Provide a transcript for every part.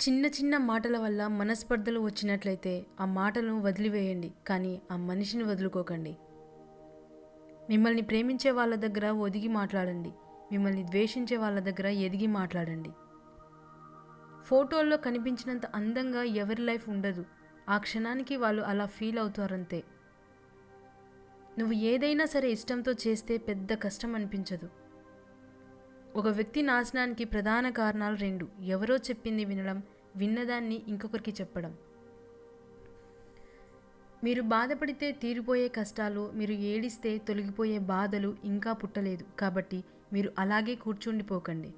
చిన్న చిన్న మాటల వల్ల మనస్పర్ధలు వచ్చినట్లయితే ఆ మాటలను వదిలివేయండి, కానీ ఆ మనిషిని వదులుకోకండి. మిమ్మల్ని ప్రేమించే వాళ్ళ దగ్గర ఒదిగి మాట్లాడండి. మిమ్మల్ని ద్వేషించే వాళ్ళ దగ్గర ఎదిగి మాట్లాడండి. ఫోటోల్లో కనిపించినంత అందంగా ఎవరి లైఫ్ ఉండదు. ఆ క్షణానికి వాళ్ళు అలా ఫీల్ అవుతారంతే. నువ్వు ఏదైనా సరే ఇష్టంతో చేస్తే పెద్ద కష్టం అనిపించదు. ఒక వ్యక్తి నాశనానికి ప్రధాన కారణాలు రెండు: ఎవరో చెప్పింది వినడం, విన్నదాన్ని ఇంకొకరికి చెప్పడం. మీరు బాధపడితే తీరిపోయే కష్టాలు, మీరు ఏడిస్తే తొలగిపోయే బాధలు ఇంకా పుట్టలేదు. కాబట్టి మీరు అలాగే కూర్చుండిపోకండి.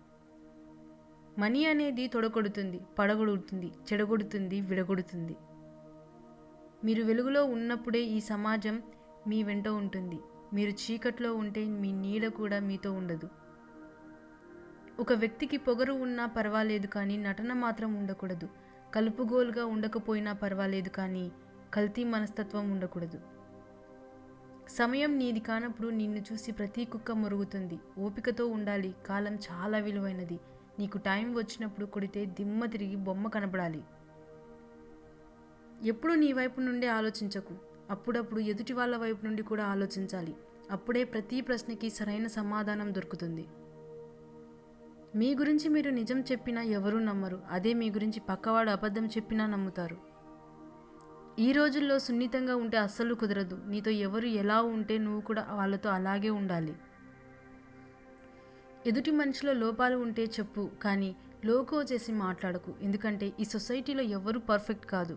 మనీ అనేది తొడగొడుతుంది, పడగొడుతుంది, చెడగొడుతుంది, విడగొడుతుంది. మీరు వెలుగులో ఉన్నప్పుడే ఈ సమాజం మీ వెంట ఉంటుంది. మీరు చీకట్లో ఉంటే మీ నీడ కూడా మీతో ఉండదు. ఒక వ్యక్తికి పొగరు ఉన్నా పర్వాలేదు, కానీ నటన మాత్రం ఉండకూడదు. కలుపుగోలుగా ఉండకపోయినా పర్వాలేదు, కానీ కల్తీ మనస్తత్వం ఉండకూడదు. సమయం నీది కానప్పుడు నిన్ను చూసి ప్రతి కుక్క మురుగుతుంది. ఓపికతో ఉండాలి. కాలం చాలా విలువైనది. నీకు టైం వచ్చినప్పుడు కొడితే దిమ్మ తిరిగి బొమ్మ కనబడాలి. ఎప్పుడు నీ వైపు నుండే ఆలోచించకు. అప్పుడప్పుడు ఎదుటి వాళ్ళ వైపు నుండి కూడా ఆలోచించాలి. అప్పుడే ప్రతి ప్రశ్నకి సరైన సమాధానం దొరుకుతుంది. మీ గురించి మీరు నిజం చెప్పినా ఎవరూ నమ్మరు. అదే మీ గురించి పక్కవాడు అబద్ధం చెప్పినా నమ్ముతారు. ఈ రోజుల్లో సున్నితంగా ఉంటే అస్సలు కుదరదు. నీతో ఎవరు ఎలా ఉంటే నువ్వు కూడా వాళ్ళతో అలాగే ఉండాలి. ఎదుటి మనిషిలో లోపాలు ఉంటే చెప్పు, కానీ లోకో చేసి మాట్లాడకు. ఎందుకంటే ఈ సొసైటీలో ఎవరూ పర్ఫెక్ట్ కాదు.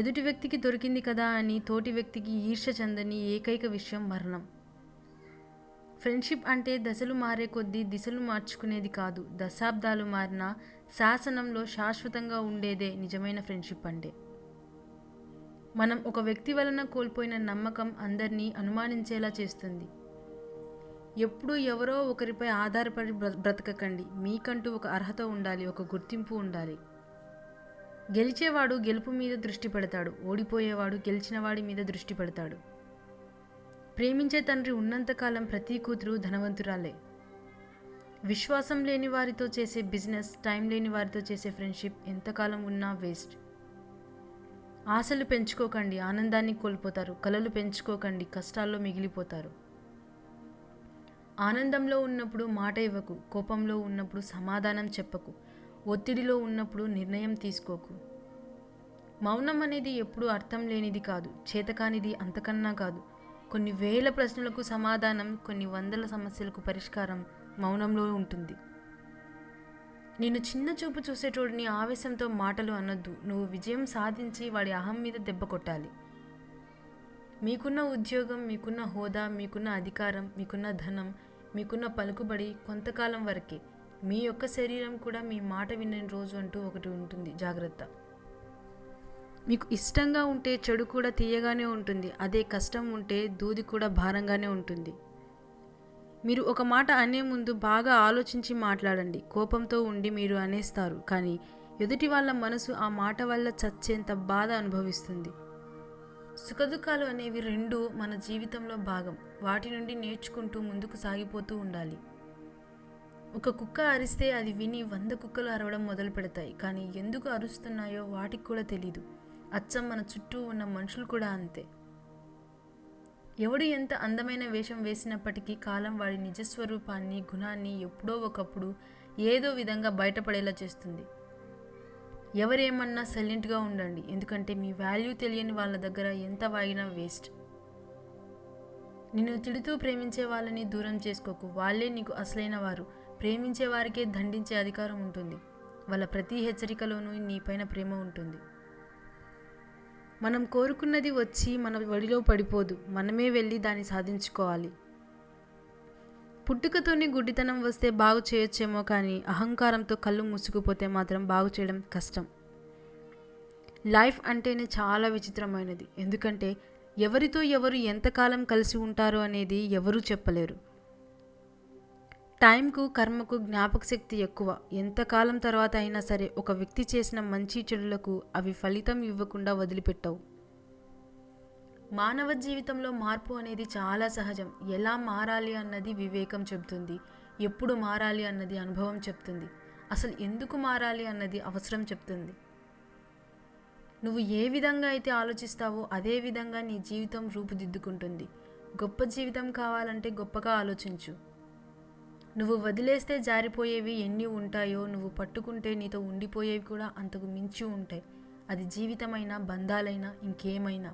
ఎదుటి వ్యక్తికి దొరికింది కదా అని తోటి వ్యక్తికి ఈర్ష్య చెందని ఏకైక విషయం మరణం. ఫ్రెండ్షిప్ అంటే దశలు మారే కొద్దీ దిశలు మార్చుకునేది కాదు. దశాబ్దాలు మారిన శాసనంలో శాశ్వతంగా ఉండేదే నిజమైన ఫ్రెండ్షిప్ అంటే. మనం ఒక వ్యక్తి వలన కోల్పోయిన నమ్మకం అందరినీ అనుమానించేలా చేస్తుంది. ఎప్పుడూ ఎవరో ఒకరిపై ఆధారపడి బ్రతకకండి. మీకంటూ ఒక అర్హత ఉండాలి, ఒక గుర్తింపు ఉండాలి. గెలిచేవాడు గెలుపు మీద దృష్టి పెడతాడు. ఓడిపోయేవాడు గెలిచిన వాడి మీద దృష్టి పెడతాడు. ప్రేమించే తండ్రి ఉన్నంతకాలం ప్రతి కూతురు ధనవంతురాలే. విశ్వాసం లేని వారితో చేసే బిజినెస్, టైం లేని వారితో చేసే ఫ్రెండ్షిప్ ఎంతకాలం ఉన్నా వేస్ట్. ఆశలు పెంచుకోకండి, ఆనందాన్ని కోల్పోతారు. కలలు పెంచుకోకండి, కష్టాల్లో మిగిలిపోతారు. ఆనందంలో ఉన్నప్పుడు మాట ఇవ్వకు. కోపంలో ఉన్నప్పుడు సమాధానం చెప్పకు. ఒత్తిడిలో ఉన్నప్పుడు నిర్ణయం తీసుకోకు. మౌనం అనేది ఎప్పుడూ అర్థం లేనిది కాదు, చేతకానిది అంతకన్నా కాదు. కొన్ని వేల ప్రశ్నలకు సమాధానం, కొన్ని వందల సమస్యలకు పరిష్కారం మౌనంలో ఉంటుంది. నిన్ను చిన్న చూపు చూసేటోడిని ఆవేశంతో మాటలు అనొద్దు. నువ్వు విజయం సాధించి వాడి అహం మీద దెబ్బ కొట్టాలి. మీకున్న ఉద్యోగం, మీకున్న హోదా, మీకున్న అధికారం, మీకున్న ధనం, మీకున్న పలుకుబడి కొంతకాలం వరకే. మీ యొక్క శరీరం కూడా మీ మాట వినని రోజు అంటూ ఒకటి ఉంటుంది. జాగ్రత్త. మీకు ఇష్టంగా ఉంటే చెడు కూడా తీయగానే ఉంటుంది. అదే కష్టం ఉంటే దూది కూడా భారంగానే ఉంటుంది. మీరు ఒక మాట అనే ముందు బాగా ఆలోచించి మాట్లాడండి. కోపంతో ఉండి మీరు అనేస్తారు, కానీ ఎదుటి వాళ్ళ మనసు ఆ మాట వల్ల చచ్చేంత బాధ అనుభవిస్తుంది. సుఖదుఖాలు అనేవి రెండూ మన జీవితంలో భాగం. వాటి నుండి నేర్చుకుంటూ ముందుకు సాగిపోతూ ఉండాలి. ఒక కుక్క అరిస్తే అది విని 100 కుక్కలు అరవడం మొదలు పెడతాయి, కానీ ఎందుకు అరుస్తున్నాయో వాటికి కూడా తెలీదు. అచ్చం మన చుట్టూ ఉన్న మనుషులు కూడా అంతే. ఎవడు ఎంత అందమైన వేషం వేసినప్పటికీ కాలం వాడి నిజస్వరూపాన్ని, గుణాన్ని ఎప్పుడో ఒకప్పుడు ఏదో విధంగా బయటపడేలా చేస్తుంది. ఎవరేమన్నా సైలెంట్గా ఉండండి, ఎందుకంటే మీ వాల్యూ తెలియని వాళ్ళ దగ్గర ఎంత వాగినా వేస్ట్. నిన్ను తిడుతూ ప్రేమించే వాళ్ళని దూరం చేసుకోకు. వాళ్ళే నీకు అసలైన వారు. ప్రేమించే వారికే దండించే అధికారం ఉంటుంది. వాళ్ళ ప్రతి హెచ్చరికలోనూ నీపైన ప్రేమ ఉంటుంది. మనం కోరుకున్నది వచ్చి మన ఒడిలో పడిపోదు. మనమే వెళ్ళి దాన్ని సాధించుకోవాలి. పుట్టుకతోనే గుడ్డితనం వస్తే బాగు చేయొచ్చేమో, కానీ అహంకారంతో కళ్ళు మూసుకుపోతే మాత్రం బాగు చేయడం కష్టం. లైఫ్ అంటేనే చాలా విచిత్రమైనది. ఎందుకంటే ఎవరితో ఎవరు ఎంతకాలం కలిసి ఉంటారో అనేది ఎవరూ చెప్పలేరు. టైంకు, కర్మకు జ్ఞాపక శక్తి ఎక్కువ. ఎంతకాలం తర్వాత అయినా సరే ఒక వ్యక్తి చేసిన మంచి చెడులకు అవి ఫలితం ఇవ్వకుండా వదిలిపెట్టవు. మానవ జీవితంలో మార్పు అనేది చాలా సహజం. ఎలా మారాలి అన్నది వివేకం చెబుతుంది. ఎప్పుడు మారాలి అన్నది అనుభవం చెప్తుంది. అసలు ఎందుకు మారాలి అన్నది అవసరం చెప్తుంది. నువ్వు ఏ విధంగా అయితే ఆలోచిస్తావో అదే విధంగా నీ జీవితం రూపుదిద్దుకుంటుంది. గొప్ప జీవితం కావాలంటే గొప్పగా ఆలోచించు. నువ్వు వదిలేస్తే జారిపోయేవి ఎన్ని ఉంటాయో, నువ్వు పట్టుకుంటే నీతో ఉండిపోయేవి కూడా అంతకు మించి ఉంటాయి. అది జీవితమైనా, బంధాలైనా, ఇంకేమైనా.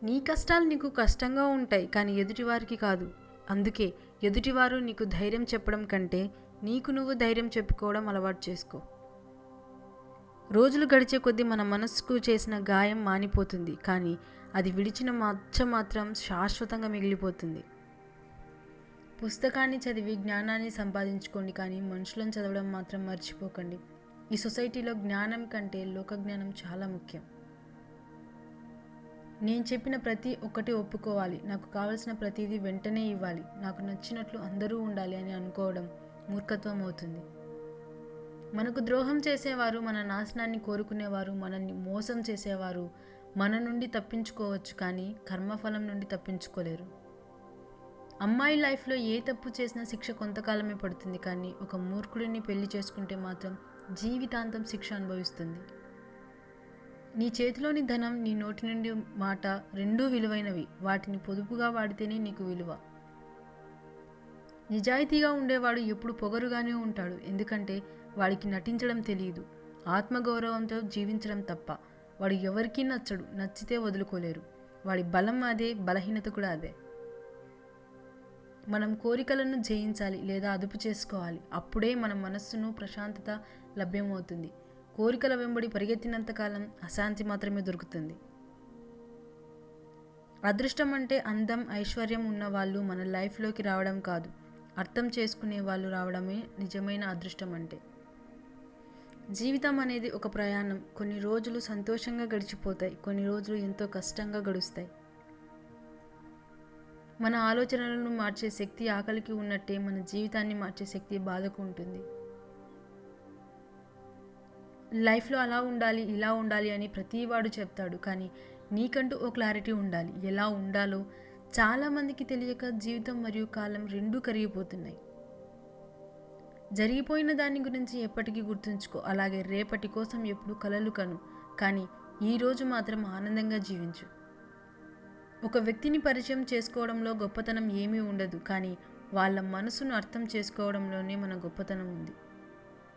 నీ కష్టాలు నీకు కష్టంగా ఉంటాయి, కానీ ఎదుటివారికి కాదు. అందుకే ఎదుటివారు నీకు ధైర్యం చెప్పడం కంటే నీకు నువ్వు ధైర్యం చెప్పుకోవడం అలవాటు చేసుకో. రోజులు గడిచే కొద్దీ మన మనసుకు చేసిన గాయం మానిపోతుంది, కానీ అది విడిచిన మచ్చ మాత్రం శాశ్వతంగా మిగిలిపోతుంది. పుస్తకాన్ని చదివి జ్ఞానాన్ని సంపాదించుకోండి, కానీ మనుషులను చదవడం మాత్రం మర్చిపోకండి. ఈ సొసైటీలో జ్ఞానం కంటే లోకజ్ఞానం చాలా ముఖ్యం. నేను చెప్పిన ప్రతి ఒక్కటి ఒప్పుకోవాలి, నాకు కావలసిన ప్రతిదీ వెంటనే ఇవ్వాలి, నాకు నచ్చినట్లు అందరూ ఉండాలి అని అనుకోవడం మూర్ఖత్వం అవుతుంది. మనకు ద్రోహం చేసేవారు, మన నాశనాన్ని కోరుకునేవారు, మనల్ని మోసం చేసేవారు మన నుండి తప్పించుకోవచ్చు, కానీ కర్మఫలం నుండి తప్పించుకోలేరు. అమ్మాయి లైఫ్లో ఏ తప్పు చేసినా శిక్ష కొంతకాలమే పడుతుంది, కానీ ఒక మూర్ఖుడిని పెళ్లి చేసుకుంటే మాత్రం జీవితాంతం శిక్ష అనుభవిస్తుంది. నీ చేతిలోని ధనం, నీ నోటి నుండి మాట రెండూ విలువైనవి. వాటిని పొదుపుగా వాడితేనే నీకు విలువ. నిజాయితీగా ఉండేవాడు ఎప్పుడు పొగరుగానే ఉంటాడు, ఎందుకంటే వాడికి నటించడం తెలియదు. ఆత్మగౌరవంతో జీవించడం తప్ప వాడు ఎవరికీ నచ్చడు, నచ్చితే వదులుకోలేరు. వాడి బలం అదే, బలహీనత కూడా అదే. మనం కోరికలను జయించాలి లేదా అదుపు చేసుకోవాలి. అప్పుడే మన మనస్సును ప్రశాంతత లభ్యమవుతుంది. కోరికల వెంబడి పరిగెత్తినంతకాలం అశాంతి మాత్రమే దొరుకుతుంది. అదృష్టం అంటే అందం, ఐశ్వర్యం ఉన్న వాళ్ళు మన లైఫ్లోకి రావడం కాదు, అర్థం చేసుకునే వాళ్ళు రావడమే నిజమైన అదృష్టం అంటే. జీవితం అనేది ఒక ప్రయాణం. కొన్ని రోజులు సంతోషంగా గడిచిపోతాయి, కొన్ని రోజులు ఎంతో కష్టంగా గడుస్తాయి. మన ఆలోచనలను మార్చే శక్తి ఆకలికి ఉన్నట్టే మన జీవితాన్ని మార్చే శక్తి బాధకు ఉంటుంది. లైఫ్లో అలా ఉండాలి, ఇలా ఉండాలి అని ప్రతివాడు చెప్తాడు, కానీ నీకంటూ ఓ క్లారిటీ ఉండాలి. ఎలా ఉండాలో చాలామందికి తెలియక జీవితం మరియు కాలం రెండూ కరిగిపోతున్నాయి. జరిగిపోయిన దాని గురించి ఎప్పటికీ గుర్తుంచుకో. అలాగే రేపటి కోసం ఎప్పుడు కలలు కను, కానీ ఈరోజు మాత్రం ఆనందంగా జీవించు. ఒక వ్యక్తిని పరిచయం చేసుకోవడంలో గొప్పతనం ఏమీ ఉండదు, కానీ వాళ్ళ మనసును అర్థం చేసుకోవడంలోనే మన గొప్పతనం ఉంది.